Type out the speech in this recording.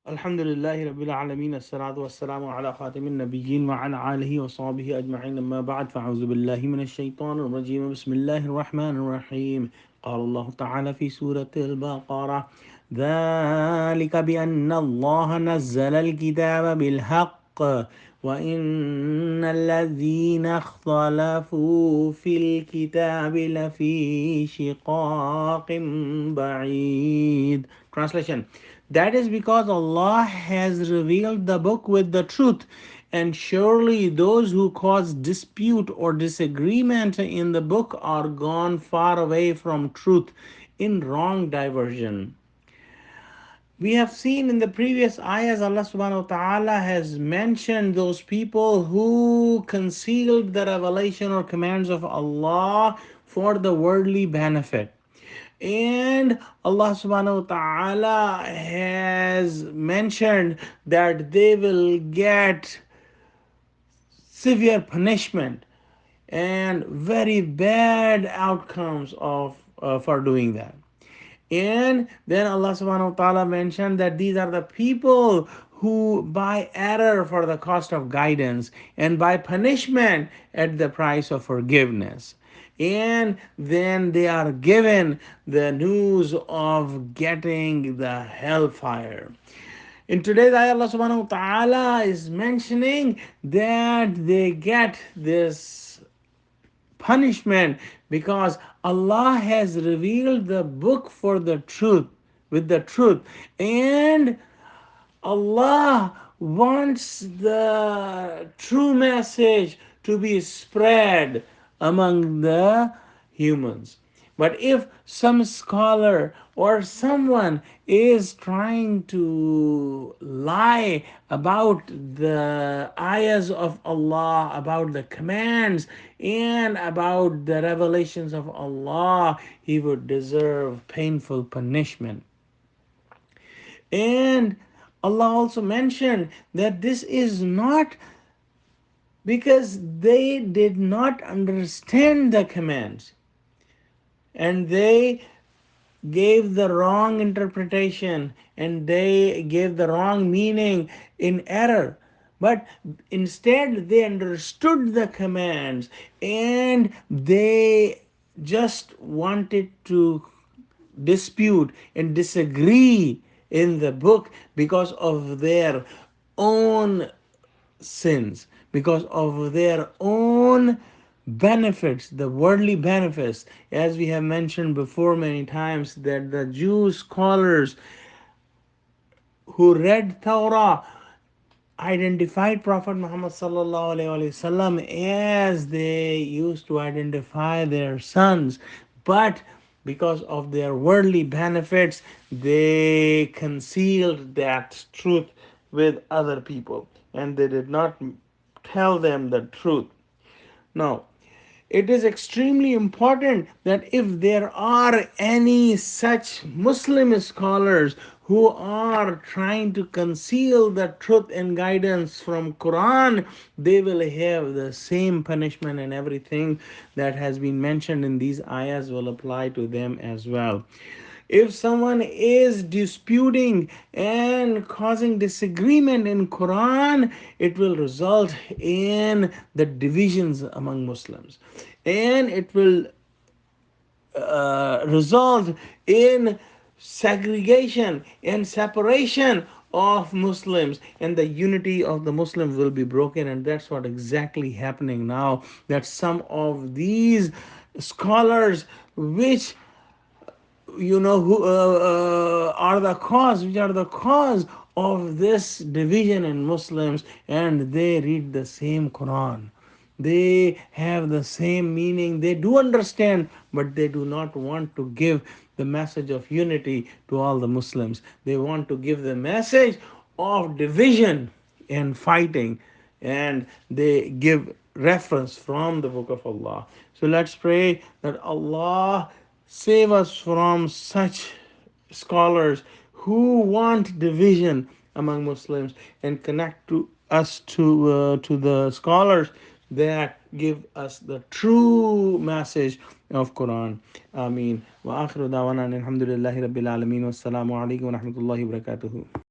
Alhamdulillahi Rabbil Alameen, As-salatu was-salamu ala khatimin nabiyyin wa ala alihi wa sahbihi ajma'in, amma ba'd, fa'auzu billahi minash shaitanir rajim, bismillahir rahmanir rahim. قال الله تعالى في سورة البقرة: ذلك بأن الله نزل الكتاب بالحق وإن الذين اختلفوا في الكتاب لفي شقاق بعيد. Translation: that is because Allah has revealed the book with the truth, and surely those who cause dispute or disagreement in the book are gone far away from truth in wrong diversion. We have seen in the previous ayahs, Allah subhanahu wa ta'ala has mentioned those people who concealed the revelation or commands of Allah for the worldly benefit. And Allah subhanahu wa ta'ala has mentioned that they will get severe punishment and very bad outcomes of for doing that. And then Allah subhanahu wa ta'ala mentioned that these are the people who buy error for the cost of guidance and buy punishment at the price of forgiveness. And then they are given the news of getting the hellfire. In today's ayah, Allah subhanahu wa ta'ala is mentioning that they get this punishment because Allah has revealed the book for the truth, with the truth, and Allah wants the true message to be spread among the humans. But if some scholar or someone is trying to lie about the ayahs of Allah, about the commands, and about the revelations of Allah, he would deserve painful punishment. And Allah also mentioned that this is not because they did not understand the commands and they gave the wrong interpretation and they gave the wrong meaning in error. But instead, they understood the commands and they just wanted to dispute and disagree in the book because of their own sins, because of their own benefits, the worldly benefits. As we have mentioned before many times, that the Jews scholars who read Torah identified Prophet Muhammad sallallahu alaihi wasallam as they used to identify their sons, but because of their worldly benefits, they concealed that truth with other people and they did not tell them the truth. Now, it is extremely important that if there are any such Muslim scholars who are trying to conceal the truth and guidance from Quran, they will have the same punishment, and everything that has been mentioned in these ayahs will apply to them as well. If someone is disputing and causing disagreement in Quran, it will result in the divisions among Muslims, and it will result in segregation and separation of Muslims, and the unity of the Muslims will be broken. And that's what exactly happening now, that some of these scholars which who are the cause, which are the cause of this division in Muslims, and they read the same Quran, they have the same meaning, they do understand, but they do not want to give the message of unity to all the Muslims. They want to give the message of division and fighting, and they give reference from the book of Allah. So let's pray that Allah save us from such scholars who want division among Muslims, and connect to us to the scholars that give us the true message of Quran. Ameen. Wa akhiru dawana alhamdulillahi rabbil alameen. Wassalamu alaikum wa rahmatullahi wa barakatuhu.